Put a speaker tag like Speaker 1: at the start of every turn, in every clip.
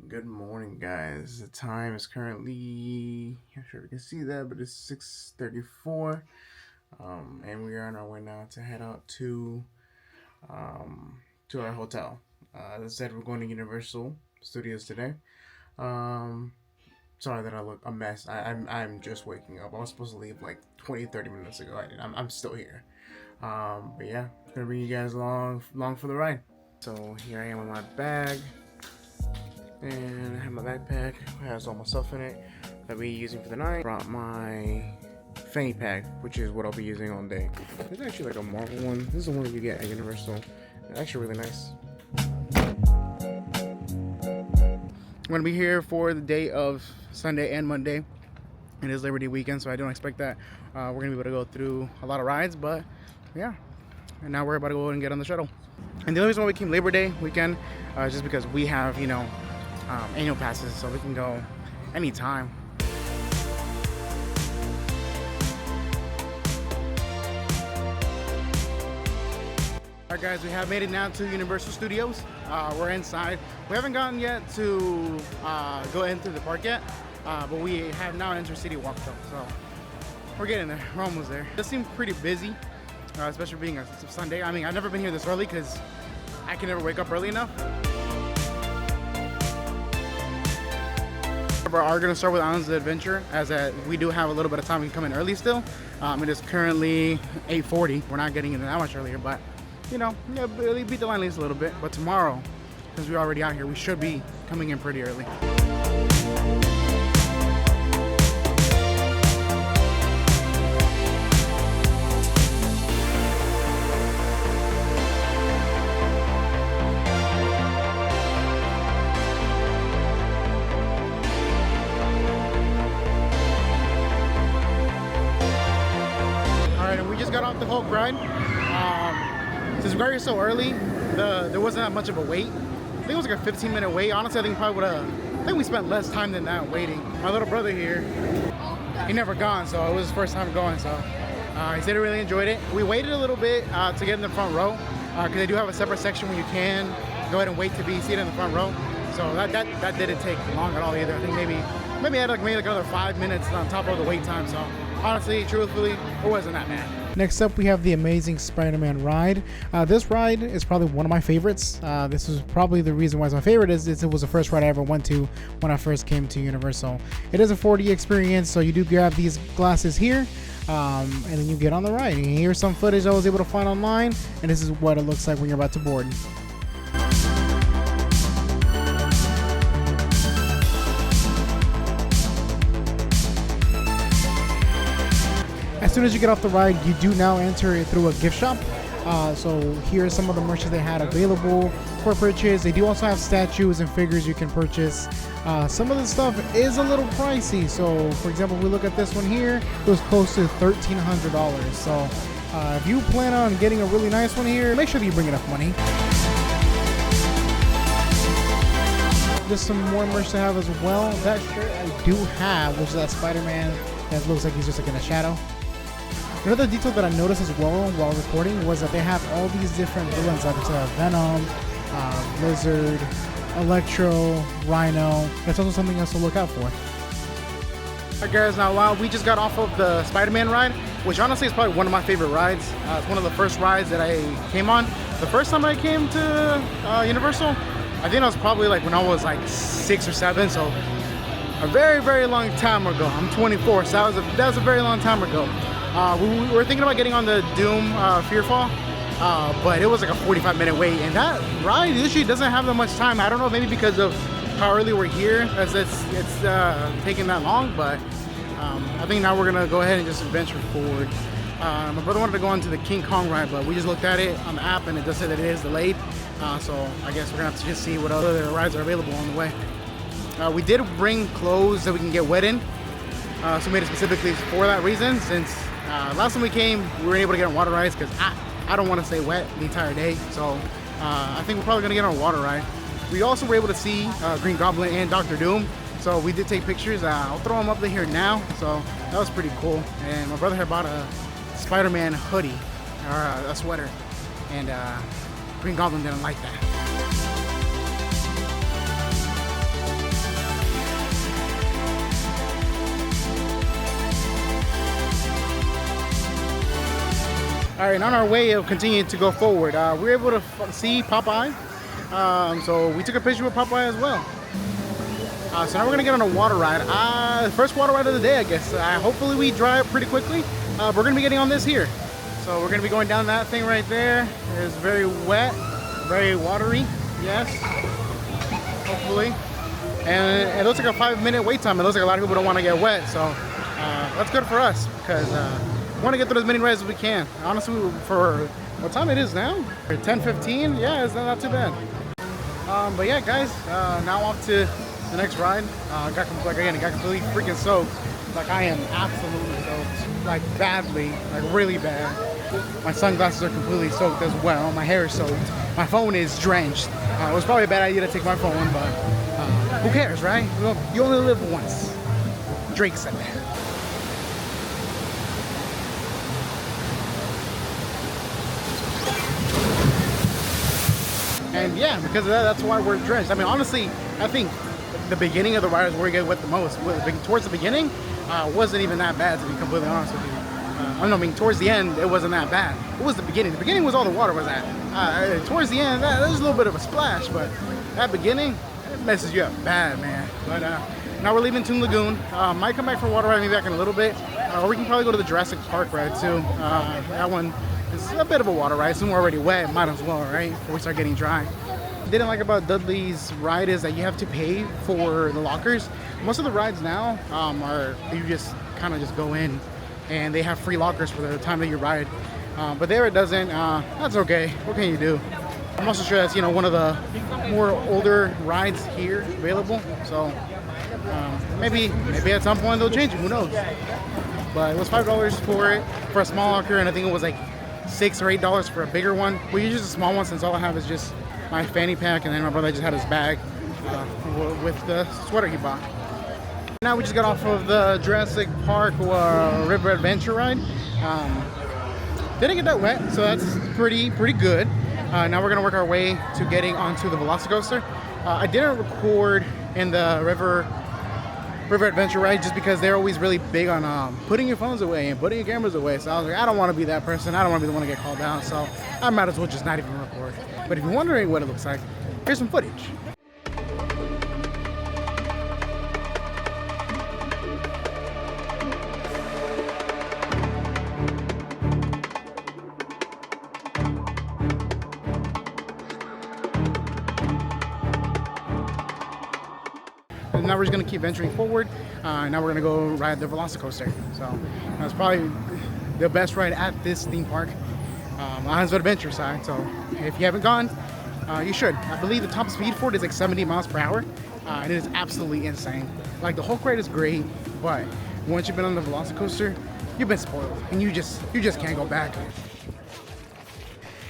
Speaker 1: Good morning, guys. The time is currently, I'm sure you can see that, but it's 6:34. And we are on our way now to head out to our hotel. As I said, we're going to Universal Studios today. Um, Sorry that I look a mess. I'm just waking up. I was supposed to leave like 20-30 minutes ago. I'm still here. But yeah, gonna bring you guys along for the ride. So here I am with my bag. And I have my backpack, it has all my stuff in it that I'll be using for the night. Brought my fanny pack, which is what I'll be using all day. It's actually like a Marvel one. This is the one that you get at Universal. It's actually really nice. I'm gonna be here for the day of Sunday and Monday. It is Labor Day weekend, so I don't expect that we're gonna be able to go through a lot of rides, but yeah. And now we're about to go and get on the shuttle. And the only reason why we came Labor Day weekend is just because we have, annual passes, so we can go anytime. Alright guys, we have made it now to Universal Studios. We're inside. We haven't gotten yet to go into the park yet, but we have now entered City Walk though, so we're getting there. We're almost there. It seems pretty busy, especially being a Sunday. I mean, I've never been here this early because I can never wake up early enough. We are going to start with Islands of Adventure, as we do have a little bit of time. We can come in early still. It is currently 8:40. We're not getting in that much earlier, but they beat the line at least a little bit. But tomorrow, because we're already out here, we should be coming in pretty early. Got off the Hulk ride. Since we got here so early, there wasn't that much of a wait. I think it was like a 15-minute wait. Honestly, I think we spent less time than that waiting. My little brother here, he never gone, so it was his first time going. So he said he really enjoyed it. We waited a little bit to get in the front row because they do have a separate section where you can go ahead and wait to be seated in the front row. So that didn't take long at all either. I think maybe I had like another 5 minutes on top of the wait time. So honestly, truthfully, it wasn't that bad.
Speaker 2: Next up, we have the Amazing Spider-Man ride. This ride is probably one of my favorites. This is probably the reason why it's my favorite is it was the first ride I ever went to when I first came to Universal. It is a 4D experience, so you do grab these glasses here, and then you get on the ride. And here's some footage I was able to find online, and this is what it looks like when you're about to board. As soon as you get off the ride, you do now enter it through a gift shop. So here are some of the merch they had available for purchase. They do also have statues and figures you can purchase. Some of the stuff is a little pricey. So for example, if we look at this one here, it was close to $1,300. So if you plan on getting a really nice one here, make sure that you bring enough money. There's some more merch to have as well. That shirt I do have, which is that Spider-Man that looks like he's just like in a shadow. Another detail that I noticed as well while recording was that they have all these different villains, like Venom, Lizard, Electro, Rhino. That's also something else to look out for.
Speaker 1: Alright guys, now we just got off of the Spider-Man ride, which honestly is probably one of my favorite rides. It's one of the first rides that I came on. The first time I came to Universal, I think I was probably like when I was like 6 or 7, so a very, very long time ago. I'm 24, so that was a very long time ago. We were thinking about getting on the Doom Fearfall, but it was like a 45-minute wait, and that ride usually doesn't have that much time. I don't know, maybe because of how early we're here, as it's taking that long, but I think now we're gonna go ahead and just adventure forward. My brother wanted to go on to the King Kong ride, but we just looked at it on the app, and it does say that it is delayed. So I guess we're gonna have to just see what other rides are available on the way. We did bring clothes that we can get wet in, so we made it specifically for that reason, since last time we came, we weren't able to get on water rides because I don't want to stay wet the entire day. So I think we're probably going to get on a water ride. We also were able to see Green Goblin and Doctor Doom. So we did take pictures. I'll throw them up here now. So that was pretty cool. And my brother had bought a Spider-Man hoodie, or a sweater. And Green Goblin didn't like that. All right, and on our way of continuing to go forward, we were able to see Popeye. So we took a picture with Popeye as well. So now we're gonna get on a water ride. The first water ride of the day, I guess. Hopefully we dry up pretty quickly. We're gonna be getting on this here. So we're gonna be going down that thing right there. It's very wet, very watery, yes. Hopefully. And it looks like a 5-minute wait time. It looks like a lot of people don't wanna get wet. So that's good for us because we wanna get through as many rides as we can. Honestly, for what time it is now? 10:15, yeah, it's not too bad. But yeah, guys, now off to the next ride. Got completely freaking soaked. Like I am absolutely soaked, like badly, like really bad. My sunglasses are completely soaked as well. My hair is soaked. My phone is drenched. It was probably a bad idea to take my phone, but who cares, right? You only live once. Drake said that. And yeah, because of that, that's why we're drenched. I mean, honestly, I think the beginning of the ride is where we get wet the most. Towards the beginning, wasn't even that bad, to be completely honest with you. I mean, towards the end, it wasn't that bad. It was the beginning. The beginning was all the water was at. Towards the end, there's a little bit of a splash, but that beginning, it messes you up bad, man. But now we're leaving Toon Lagoon. Might come back for water ride maybe back in a little bit. Or we can probably go to the Jurassic Park ride too. That one is a bit of a water ride. Since we're already wet, might as well, right? Before we start getting dry. Didn't like about Dudley's ride is that you have to pay for the lockers. Most of the rides now are you just kind of just go in and they have free lockers for the time that you ride. But there it doesn't. That's okay. What can you do? I'm also sure that's one of the more older rides here available. So maybe at some point they'll change it. Who knows? But it was $5 for it for a small locker, and I think it was like $6 or $8 for a bigger one. We use a small one since all I have is just my fanny pack, and then my brother just had his bag with the sweater he bought. Now we just got off of the Jurassic Park River Adventure ride. Didn't get that wet, so that's pretty good. Now we're gonna work our way to getting onto the Velocicoaster. I didn't record in the River Adventure ride just because they're always really big on putting your phones away and putting your cameras away. So I was like, I don't want to be that person. I don't want to be the one to get called out. So I might as well just not even record. But if you're wondering what it looks like, here's some footage. Now we're just gonna keep venturing forward. Now we're gonna go ride the Velocicoaster. So that's probably the best ride at this theme park, on the adventure side. So if you haven't gone, you should. I believe the top speed for it is like 70 miles per hour, and it is absolutely insane. Like the whole ride is great, but once you've been on the Velocicoaster, you've been spoiled, and you just can't go back.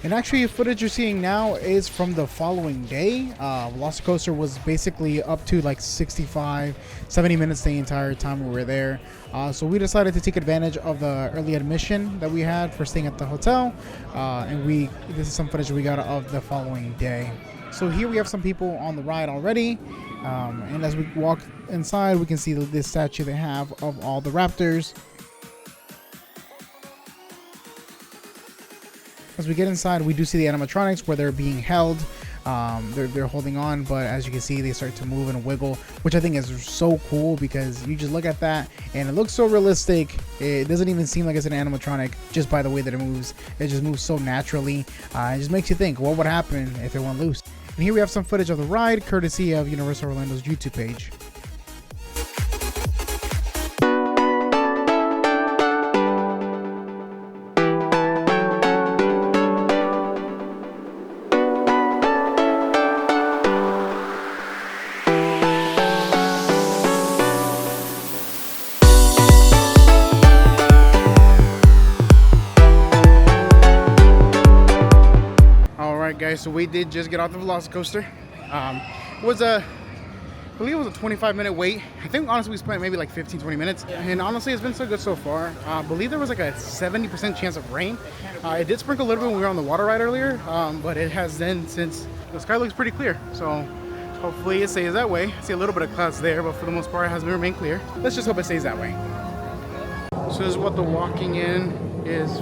Speaker 2: And actually, the footage you're seeing now is from the following day. Velocicoaster was basically up to like 65, 70 minutes the entire time we were there. So we decided to take advantage of the early admission that we had for staying at the hotel. And this is some footage we got of the following day. So here we have some people on the ride already. And as we walk inside, we can see this statue they have of all the raptors. As we get inside, we do see the animatronics where they're being held. They're holding on, but as you can see, they start to move and wiggle, which I think is so cool because you just look at that and it looks so realistic. It doesn't even seem like it's an animatronic just by the way that it moves. It just moves so naturally. It just makes you think, what would happen if it went loose? And here we have some footage of the ride, courtesy of Universal Orlando's YouTube page.
Speaker 1: Guys, so we did just get off the Velocicoaster. I believe it was a 25-minute wait. I think honestly we spent maybe like 15-20 minutes, and honestly it's been so good so far. I believe there was like a 70% chance of rain. It did sprinkle a little bit when we were on the water ride earlier, but it has then since the sky looks pretty clear, so hopefully it stays that way. I see a little bit of clouds there, but for the most part it has remained clear. Let's just hope it stays that way. So this is what the walking in is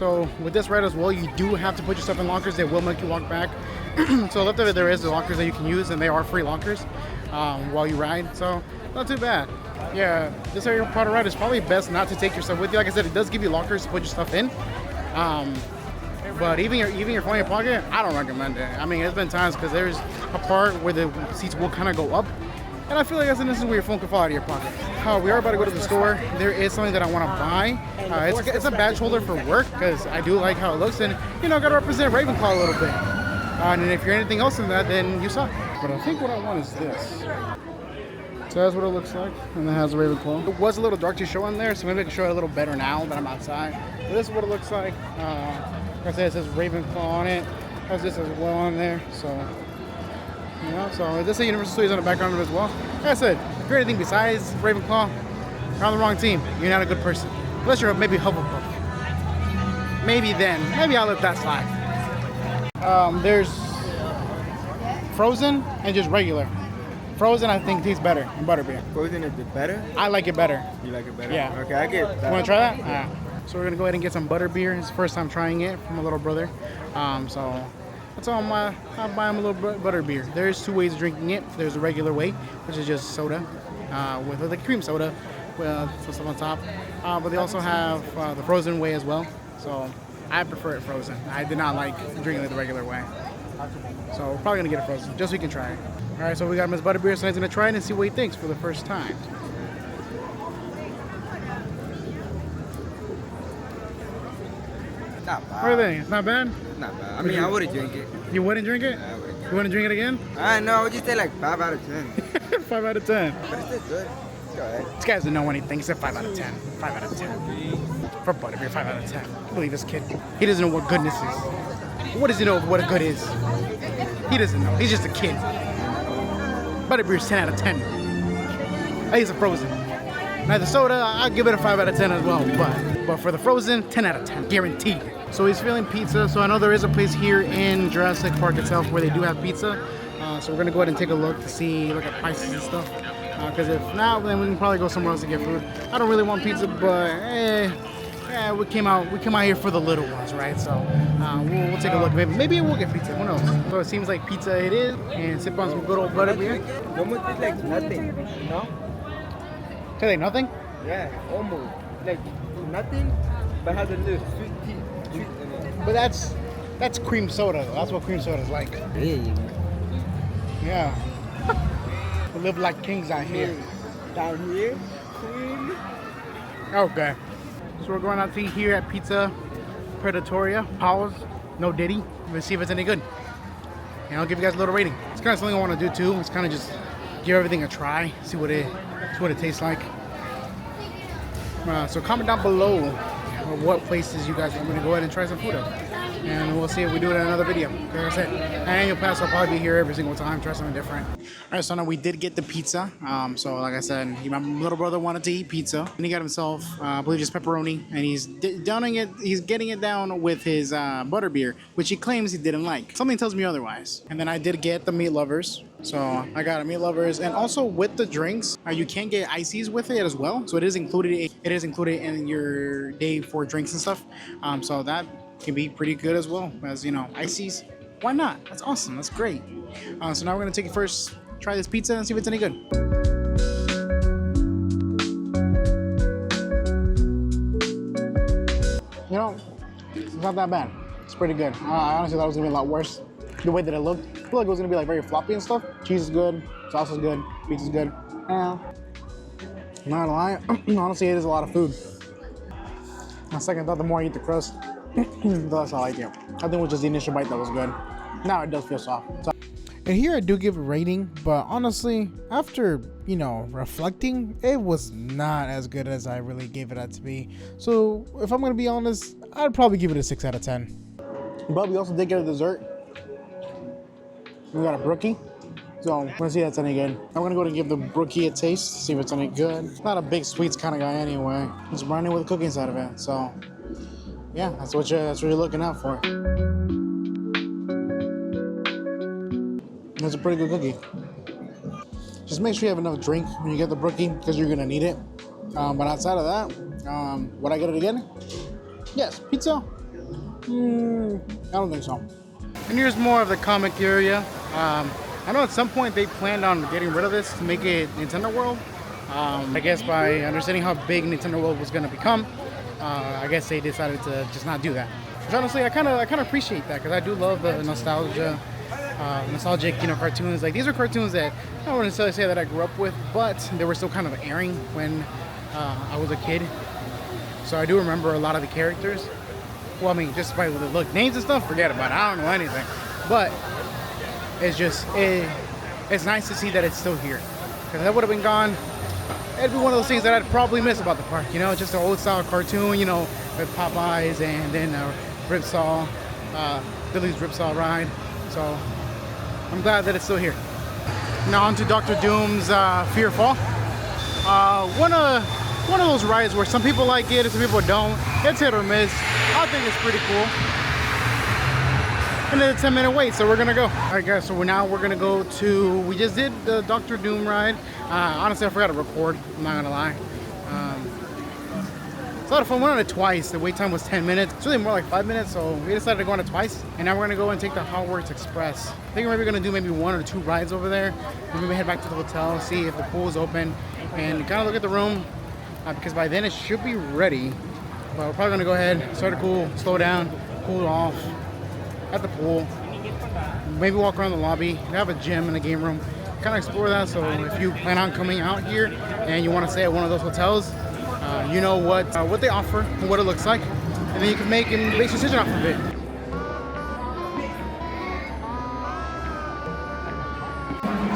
Speaker 1: So with this ride as well, you do have to put your stuff in lockers. They will make you walk back. So left of it, there is the lockers that you can use, and they are free lockers while you ride. So not too bad. Yeah, this Harry Potter ride is probably best not to take your stuff with you. Like I said, it does give you lockers to put your stuff in. But even your phone in your pocket, I don't recommend it. I mean, it's been times because there's a part where the seats will kind of go up, and I feel like that's an instance where your phone could fall out of your pocket. We are about to go to the store. There is something that I want to buy. It's a badge holder for work because I do like how it looks, and gotta represent Ravenclaw a little bit. And if you're anything else than that, then you suck. But I think what I want is this. So that's what it looks like, and it has Ravenclaw. It was a little dark to show in there, so maybe I can show it a little better now that I'm outside. But this is what it looks like. Like I said, it says Ravenclaw on it. It has this as well on there. So, so this is Universal Studios on the background of it as well. Like I said, if you're anything besides Ravenclaw, you're on the wrong team. You're not a good person. Unless you're maybe Hufflepuff. Maybe then. Maybe I'll let that slide. There's Frozen and just regular. Frozen, I think, tastes better in butterbeer.
Speaker 3: Frozen is better?
Speaker 1: I like it better.
Speaker 3: You like it better?
Speaker 1: Yeah.
Speaker 3: Okay, I get that.
Speaker 1: You want to try that? Yeah. So we're going to go ahead and get some butterbeer. It's the first time trying it from my little brother. So that's all I'll buy him a little butterbeer. There's two ways of drinking it. There's the regular way, which is just soda with the cream soda with some stuff on top. But they also have the frozen way as well. So I prefer it frozen. I did not like drinking it the regular way. So we're probably going to get it frozen just so we can try it. All right, so we got him his butterbeer, so he's going to try it and see what he thinks for the first time.
Speaker 3: Not bad.
Speaker 1: What do you think? It's not bad?
Speaker 3: Not bad. I mean, I wouldn't drink it.
Speaker 1: You wouldn't drink it?
Speaker 3: Yeah, I wouldn't.
Speaker 1: You wouldn't drink it again?
Speaker 3: I know, I would just say like 5 out of 10.
Speaker 1: 5 out of 10.
Speaker 3: But it's still good. It's alright.
Speaker 1: This guy doesn't know anything. He said 5 out of 10. 5 out of 10. For butterbeer, 5 out of 10. I believe this kid. He doesn't know what goodness is. What does he know of what a good is? He doesn't know. He's just a kid. Butterbeer's 10 out of 10. I use a frozen. Now the soda, I'll give it a 5 out of 10 as well. But for the frozen, 10 out of 10. Guaranteed. So he's feeling pizza. So I know there is a place here in Jurassic Park itself where they do have pizza. So we're going to go ahead and take a look at prices and stuff. Because if not, then we can probably go somewhere else to get food. I don't really want pizza, but yeah, we came out here for the little ones, right? So we'll take a look. Maybe we'll get pizza. Who knows? So it seems like pizza it is, and sip on some good old butterbeer.
Speaker 3: Almost tastes like nothing, you know?
Speaker 1: Tastes like nothing?
Speaker 3: Yeah, almost. Like nothing, but has a little sweet in it.
Speaker 1: But that's cream soda, though. That's what cream soda is like.
Speaker 3: Really?
Speaker 1: Yeah. We live like kings out here.
Speaker 3: Down here, queen.
Speaker 1: Okay. So we're going out to eat here at Pizza Predatoria. Pause. No Diddy. Let's see if it's any good. And I'll give you guys a little rating. It's kind of something I want to do too. It's kind of just give everything a try. See what it tastes like. So comment down below what places you guys want me to go ahead and try some food at. And we'll see if we do it in another video. Like I said, annual pass, I'll probably be here every single time, try something different. All right, so now we did get the pizza. So like I said, my little brother wanted to eat pizza, and he got himself, I believe, just pepperoni, and he's getting it down with his butterbeer, which he claims he didn't like. Something tells me otherwise. And then I did get the meat lovers. So I got a meat lovers, and also with the drinks, you can get ices with it as well. So it is included. It is included in your day for drinks and stuff. So that can be pretty good as well as ices. Why not? That's awesome. That's great. So now we're gonna take it first, try this pizza, and see if it's any good. It's not that bad. It's pretty good. I honestly thought it was gonna be a lot worse. The way that it looked, I feel like it was gonna be like very floppy and stuff. Cheese is good, sauce is good, pizza's good. Not gonna lie, honestly, it is a lot of food. On second thought, the more I eat the crust, the less I like it. I think it was just the initial bite that was good. Now it does feel soft. So
Speaker 2: And here I do give a rating, but honestly, after, reflecting, it was not as good as I really gave it out to be. So if I'm going to be honest, I'd probably give it a 6 out of 10.
Speaker 1: But we also did get a dessert. We got a brookie. So we're gonna see if that's any good. I'm gonna go and give the brookie a taste, see if it's any good. Not a big sweets kind of guy anyway. It's brand new with cookie inside of it. So yeah, that's what you're looking out for. It's a pretty good cookie. Just make sure you have enough drink when you get the brookie because you're gonna need it. But outside of that, would I get it again? Yes, pizza.
Speaker 2: I don't think so.
Speaker 1: And here's more of the comic area. I know at some point they planned on getting rid of this to make it Nintendo World. I guess by understanding how big Nintendo World was going to become, I guess they decided to just not do that. Which honestly, I kind of appreciate that because I do love the nostalgic, cartoons. Like these are cartoons that I don't necessarily say that I grew up with, but they were still kind of airing when I was a kid. So I do remember a lot of the characters. Well, I mean, just by the look, names and stuff, forget about it. I don't know anything. But it's just, it's nice to see that it's still here. Because if that would have been gone, it'd be one of those things that I'd probably miss about the park. You know, just an old style cartoon, you know, with Popeyes and then Ripsaw, Billy's Ripsaw ride. So I'm glad that it's still here. Now on to Dr. Doom's Fear Fall. One of those rides where some people like it and some people don't. It's hit or miss. I think it's pretty cool. And it's a 10-minute wait, so we're gonna go. All right, guys, so now we're gonna go to, we just did the Dr. Doom ride. Honestly, I forgot to record, I'm not gonna lie. It's a lot of fun. We went on it twice. The wait time was 10 minutes. It's really more like 5 minutes, so we decided to go on it twice. And now we're gonna go and take the Hogwarts Express. I think we're maybe gonna do maybe 1 or 2 rides over there. And maybe head back to the hotel, see if the pool is open, and kind of look at the room. Because by then it should be ready. But we're probably gonna go ahead, start to cool, slow down, cool off at the pool. Maybe walk around the lobby. We have a gym and a game room. Kind of explore that. So if you plan on coming out here and you want to stay at one of those hotels, you know what they offer and what it looks like, and then you can make a decision off of it.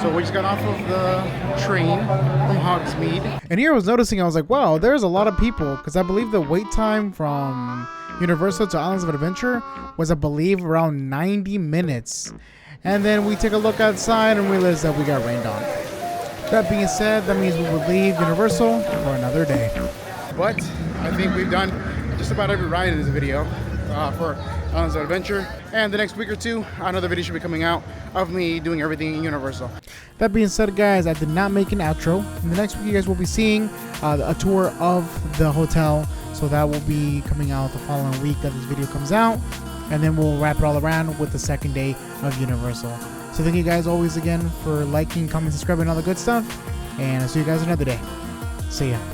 Speaker 1: So we just got off of the train from Hogsmeade.
Speaker 2: And here I was noticing, I was like, wow, there's a lot of people, because I believe the wait time from Universal to Islands of Adventure was, I believe, around 90 minutes. And then we take a look outside and realize that we got rained on. That being said, that means we will leave Universal for another day.
Speaker 1: But I think we've done just about every ride in this video for Islands of Adventure. And the next week or two, another video should be coming out of me doing everything in Universal.
Speaker 2: That being said, guys, I did not make an outro. In the next week, you guys will be seeing a tour of the hotel. So that will be coming out the following week that this video comes out. And then we'll wrap it all around with the second day of Universal. So thank you guys always again for liking, commenting, subscribing, and all the good stuff. And I'll see you guys another day. See ya.